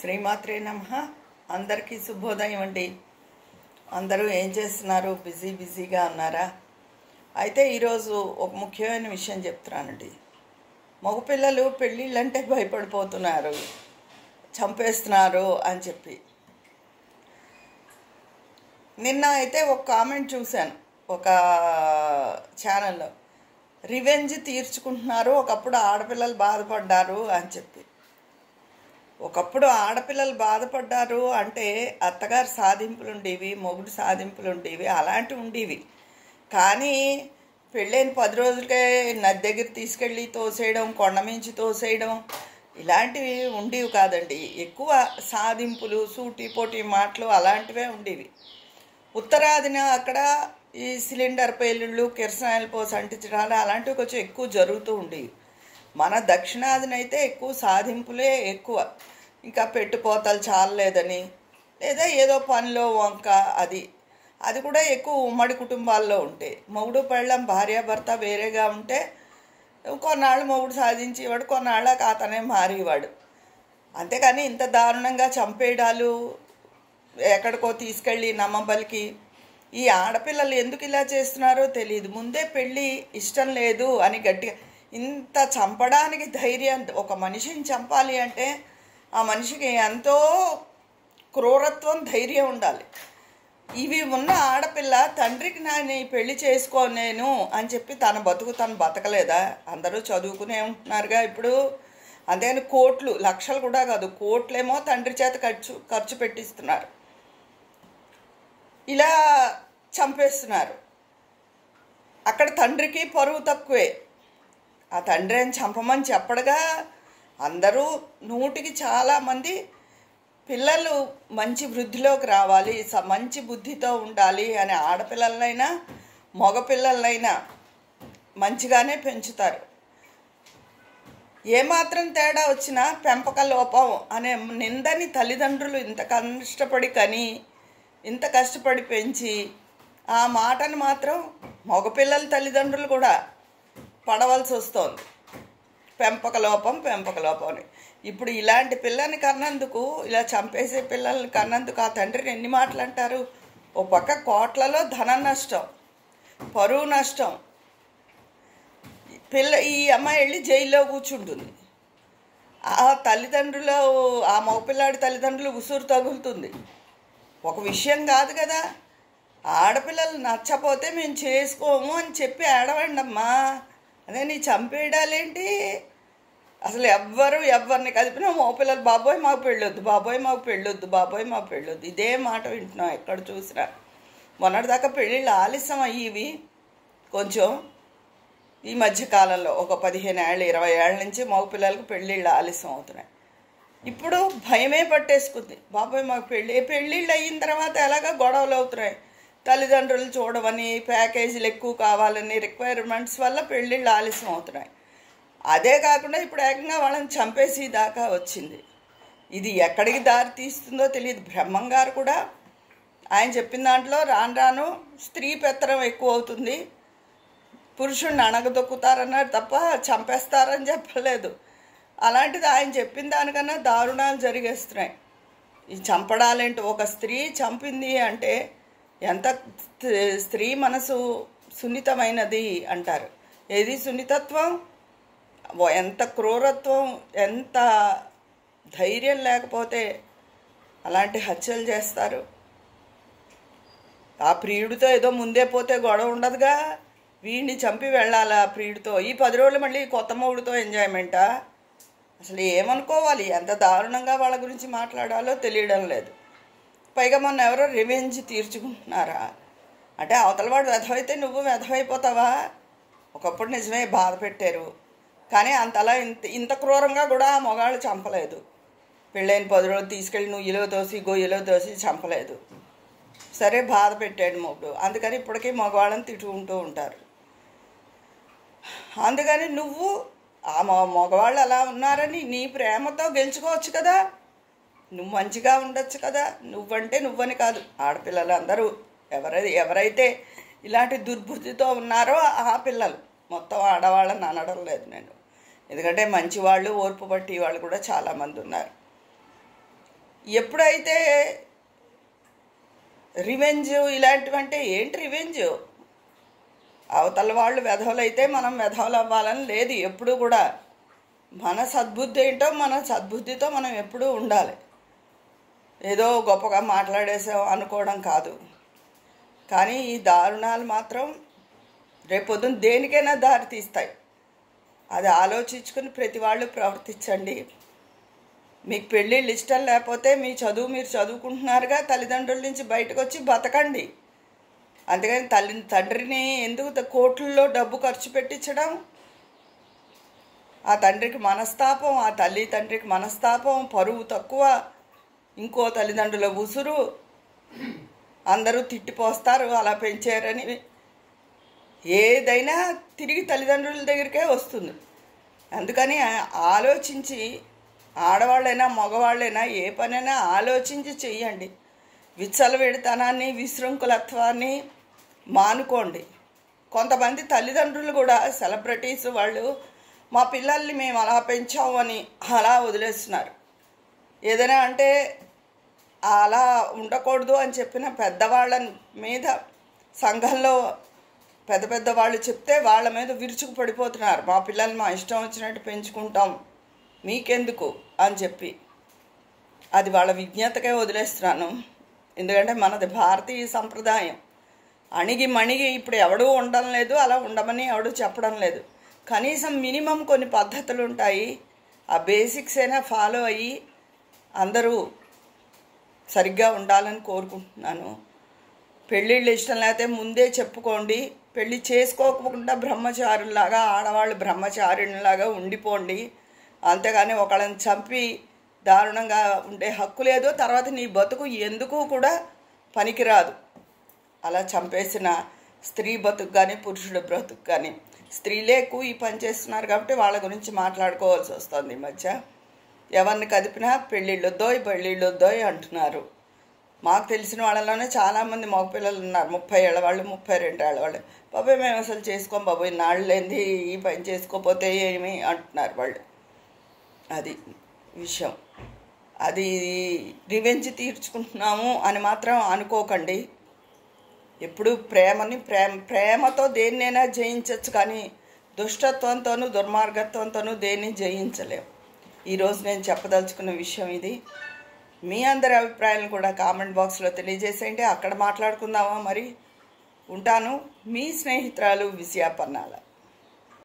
శ్రీమాత్రే నమః. అందరికీ శుభోదయం అండి. అందరూ ఏం చేస్తున్నారు? బిజీగా ఉన్నారా? అయితే ఈరోజు ఒక ముఖ్యమైన విషయం చెప్తున్నానండి. మగపిల్లలు పెళ్ళిళ్ళంటే భయపడిపోతున్నారు, చంపేస్తున్నారు అని చెప్పి. నిన్న అయితే ఒక కామెంట్ చూశాను ఒక ఛానల్లో. రివెంజ్ తీర్చుకుంటున్నారు, ఒకప్పుడు ఆడపిల్లలు బాధపడ్డారు అని చెప్పి. ఒకప్పుడు ఆడపిల్లలు బాధపడ్డారు అంటే అత్తగారు సాధింపులు ఉండేవి, మొగుడు సాధింపులు ఉండేవి, అలాంటివి ఉండేవి. కానీ పెళ్ళైన 10 రోజులకే నది దగ్గర తీసుకెళ్ళి తోసేయడం, కొండమించి తోసేయడం, ఇలాంటివి ఉండేవి కాదండి. ఎక్కువ సాధింపులు, సూటి పోటీ మాటలు అలాంటివే ఉండేవి. ఉత్తరాదిన అక్కడ ఈ సిలిండర్ పేలుళ్ళు, కిరసనాయిలు పోసి అంటించడాలు అలాంటివి కొంచెం ఎక్కువ జరుగుతూ ఉండేవి. మన దక్షిణాదినైతే ఎక్కువ సాధింపులే ఎక్కువ. ఇంకా పెట్టుపోతలు చాలలేదని, లేదా ఏదో పనిలో వంక, అది కూడా ఎక్కువ ఉమ్మడి కుటుంబాల్లో ఉంటాయి. మొగుడు పెళ్ళం భార్యాభర్త వేరేగా ఉంటే కొన్నాళ్ళు మొగుడు సాధించేవాడు, కొన్నాళ్ళకి అతనే మారేవాడు. అంతేకాని ఇంత దారుణంగా చంపేయడాలు, ఎక్కడికో తీసుకెళ్ళి నమ్మబలికి ఈ ఆడపిల్లలు ఎందుకు ఇలా చేస్తున్నారో తెలియదు. ముందే పెళ్ళి ఇష్టం లేదు అని గట్టిగా ఇంత చంపడానికి ధైర్యం, ఒక మనిషిని చంపాలి అంటే ఆ మనిషికి ఎంతో క్రూరత్వం, ధైర్యం ఉండాలి. ఇవి ఉన్న ఆడపిల్ల తండ్రికి నేను ఈ పెళ్లి చేసుకోలేను అని చెప్పి తన బతుకు తను బతకలేదా? అందరూ చదువుకునే ఉంటున్నారుగా ఇప్పుడు. అంతేగాని కోట్లు, లక్షలు కూడా కాదు, కోట్లేమో తండ్రి చేత ఖర్చు పెట్టిస్తున్నారు, ఇలా చంపేస్తున్నారు. అక్కడ తండ్రికి పరువు తక్కువే. ఆ తండ్రి అని చంపమని చెప్పడుగా. అందరూ 100కి చాలామంది పిల్లలు మంచి వృద్ధిలోకి రావాలి, మంచి బుద్ధితో ఉండాలి అని ఆడపిల్లలనైనా మగపిల్లలనైనా మంచిగానే పెంచుతారు. ఏమాత్రం తేడా వచ్చినా పెంపక లోపం అనే నిందని తల్లిదండ్రులు ఇంత కష్టపడి కని, ఇంత కష్టపడి పెంచి, ఆ మాటను మాత్రం మగపిల్లల తల్లిదండ్రులు కూడా పడవలసి వస్తుంది. పెంపక లోపం అని. ఇప్పుడు ఇలాంటి పిల్లని కన్నందుకు, ఇలా చంపేసే పిల్లల్ని కన్నందుకు ఆ తండ్రిని ఎన్ని మాటలు అంటారు? ఓ పక్క కోట్లలో ధన నష్టం, పరువు నష్టం. ఈ అమ్మాయి వెళ్ళి జైల్లో కూర్చుంటుంది. ఆ తల్లిదండ్రులు, ఆ మగపిల్లాడి తల్లిదండ్రులు ఉసురు తగులుతుంది. ఒక విషయం కాదు కదా. ఆడపిల్లలు నచ్చపోతే మేము చేసుకోము అని చెప్పి ఏడవండి అమ్మా. అదే నీ చంపేయడాలేంటి? అసలు ఎవరిని కదిపినా మగపిల్లలు బాబోయ్ మాకు పెళ్ళొద్దు, బాబోయ్ మాకు పెళ్ళొద్దు, బాబోయ్ మాకు పెళ్ళొద్దు, ఇదే మాట వింటున్నాం ఎక్కడ చూసినా. మొన్నటిదాకా పెళ్ళిళ్ళు ఆలస్యం అయ్యేవి కొంచెం. ఈ మధ్యకాలంలో ఒక 15 ఏళ్ళు 20 ఏళ్ళ నుంచి మగపిల్లలకు పెళ్ళిళ్ళు ఆలస్యం అవుతున్నాయి. ఇప్పుడు భయమే పట్టేసుకుంది. బాబోయ్ మాకు పెళ్ళిళ్ళు అయిన తర్వాత ఎలాగ గొడవలు అవుతున్నాయి. తల్లిదండ్రులు చూడవని, ప్యాకేజీలు ఎక్కువ కావాలని, రిక్వైర్మెంట్స్ వల్ల పెళ్ళిళ్ళు ఆలస్యం అవుతున్నాయి. అదే కాకుండా ఇప్పుడు ఏకంగా వాళ్ళని చంపేసి దాకా వచ్చింది. ఇది ఎక్కడికి దారి తీస్తుందో తెలియదు. బ్రహ్మంగారు కూడా ఆయన చెప్పిన దాంట్లో రాను స్త్రీ పెత్తనం ఎక్కువ అవుతుంది, పురుషుణ్ణి అణగదొక్కుతారన్నారు తప్ప చంపేస్తారని చెప్పలేదు. అలాంటిది ఆయన చెప్పిన దానికన్నా దారుణాలు జరిగేస్తున్నాయి. ఈ చంపడాలేంటి? ఒక స్త్రీ చంపింది అంటే ఎంత స్త్రీ మనసు సున్నితమైనది అంటారు. ఏది సున్నితత్వం? ఎంత క్రూరత్వం, ఎంత ధైర్యం లేకపోతే అలాంటి హత్యలు చేస్తారు. ఆ ప్రియుడితో ఏదో ముందే పోతే గొడవ ఉండదుగా, వీడిని చంపి వెళ్ళాలా ప్రియుడితో? ఈ 10 రోజులు మళ్ళీ కొత్త మొగుడితో ఎంజాయ్మెంటా? అసలు ఏమనుకోవాలి? ఎంత దారుణంగా వాళ్ళ గురించి మాట్లాడాలో తెలియడం లేదు. పైగా మొన్న ఎవరో రివెంజ్ తీర్చుకుంటున్నారా అంటే అవతలవాడు వెధవైతే నువ్వు వెధవైపోతావా? ఒకప్పుడు నిజమే బాధ పెట్టారు, కానీ అంతలా ఇంత క్రూరంగా కూడా మగాళ్ళు చంపలేదు. పెళ్ళైన 10 రోజులు తీసుకెళ్ళి నువ్వులో దోసి గొయ్యిలో దోసి చంపలేదు. సరే బాధ పెట్టాడు మొగుడు, అందుకని ఇప్పటికీ మగవాళ్ళని తిట్టుకుంటూ ఉంటారు. అందుకని నువ్వు ఆ మగవాళ్ళు అలా ఉన్నారని నీ ప్రేమతో గెలుచుకోవచ్చు కదా, నువ్వు మంచిగా ఉండొచ్చు కదా. నువ్వంటే నువ్వని కాదు, ఆడపిల్లలు అందరూ ఎవరైతే ఇలాంటి దుర్బుద్ధితో ఉన్నారో ఆ పిల్లలు, మొత్తం ఆడవాళ్ళని అనడం లేదు నేను. ఎందుకంటే మంచివాళ్ళు, ఓర్పు పట్టి వాళ్ళు కూడా చాలామంది ఉన్నారు. ఎప్పుడైతే రివెంజ్ ఇలాంటివంటే ఏంటి రివెంజ్? అవతల వాళ్ళు వెధవలైతే మనం వెధవలు అవ్వాలని లేదు ఎప్పుడు కూడా. మన సద్బుద్ధి ఏంటో మన సద్బుద్ధితో మనం ఎప్పుడూ ఉండాలి. ఏదో గొప్పగా మాట్లాడేసాం అనుకోవడం కాదు. కానీ ఈ దారుణాలు మాత్రం రేపొద్దున దేనికైనా దారి తీస్తాయి. అది ఆలోచించుకుని ప్రతి వాళ్ళు ప్రవర్తించండి. మీకు పెళ్ళిళ్ళు ఇష్టం లేకపోతే మీ చదువు మీరు చదువుకుంటున్నారుగా, తల్లిదండ్రుల నుంచి బయటకు వచ్చి బతకండి. అంతేగాని తండ్రిని ఎందుకు కోట్లలో డబ్బు ఖర్చు పెట్టించడం? ఆ తండ్రికి మనస్తాపం, ఆ తండ్రికి మనస్తాపం, పరువు తక్కువ, ఇంకో తల్లిదండ్రుల ఉసురు, అందరూ తిట్టిపోస్తారు అలా పెంచారని. ఏదైనా తిరిగి తల్లిదండ్రుల దగ్గరికే వస్తుంది. అందుకని ఆలోచించి, ఆడవాళ్ళైనా మగవాళ్ళైనా ఏ పనైనా ఆలోచించి చెయ్యండి. విచ్చలవిడితనాన్ని విశృంఖలత్వాన్ని మానుకోండి. కొంతమంది తల్లిదండ్రులు కూడా సెలబ్రిటీస్ వాళ్ళు మా పిల్లల్ని మేము అలా పెంచాము అని అలా వదిలేస్తున్నారు. ఏదైనా అంటే అలా ఉండకూడదు అని చెప్పిన పెద్దవాళ్ళ మీద సంఘంలో పెద్ద పెద్ద వాళ్ళు చెప్తే వాళ్ళ మీద విరుచుకు పడిపోతున్నారు. మా పిల్లల్ని మా ఇష్టం వచ్చినట్టు పెంచుకుంటాం మీకెందుకు అని చెప్పి. అది వాళ్ళ విజ్ఞతకే వదిలేస్తున్నాను. ఎందుకంటే మనది భారతీయ సంప్రదాయం. అణిగి మణిగి ఇప్పుడు ఎవడూ ఉండడం లేదు, అలా ఉండమని ఎవడూ చెప్పడం లేదు. కనీసం మినిమం కొన్ని పద్ధతులు ఉంటాయి, ఆ బేసిక్స్ అయినా ఫాలో అయ్యి అందరూ సరిగ్గా ఉండాలని కోరుకుంటున్నాను. పెళ్ళిళ్ళు ఇష్టం లేకపోతే ముందే చెప్పుకోండి. పెళ్ళి చేసుకోకుండా బ్రహ్మచారుల్లాగా, ఆడవాళ్ళు బ్రహ్మచారులాగా ఉండిపోండి. అంతేగాని ఒకళ్ళని చంపి దారుణంగా ఉండే హక్కు లేదు. తర్వాత నీ బతుకు ఎందుకు కూడా పనికిరాదు. అలా చంపేసిన స్త్రీ బతుకు కానీ పురుషుడు బ్రతుకు కానీ. స్త్రీలే ఎక్కువ ఈ పని చేస్తున్నారు కాబట్టి వాళ్ళ గురించి మాట్లాడుకోవాల్సి వస్తుంది. ఈ మధ్య ఎవరిని కదిపినా పెళ్ళిళ్ళు వద్దోయ్ అంటున్నారు. మాకు తెలిసిన వాళ్ళలోనే చాలామంది మగపిల్లలు ఉన్నారు, 30 ఏళ్ళ వాళ్ళు, 32 ఏళ్ళ వాళ్ళు. బాబాయ్ మేము అసలు చేసుకోం బాబాయ్, నాళ్ళేంది ఈ పని చేసుకోకపోతే ఏమి అంటున్నారు వాళ్ళు. అది విషయం. అది రివెంజ్ తీర్చుకుంటున్నాము అని మాత్రం అనుకోకండి. ఎప్పుడు ప్రేమతో దేన్నైనా జయించవచ్చు, కానీ దుష్టత్వంతోనూ దుర్మార్గత్వంతోనూ దేన్ని జయించలేము. ఈరోజు నేను చెప్పదలుచుకున్న విషయం ఇది. మీ అందరి అభిప్రాయాలను కూడా కామెంట్ బాక్స్లో తెలియజేసేయండి. అక్కడ మాట్లాడుకుందామా మరి. ఉంటాను. మీ స్నేహితురాలు విజయ పన్నాల.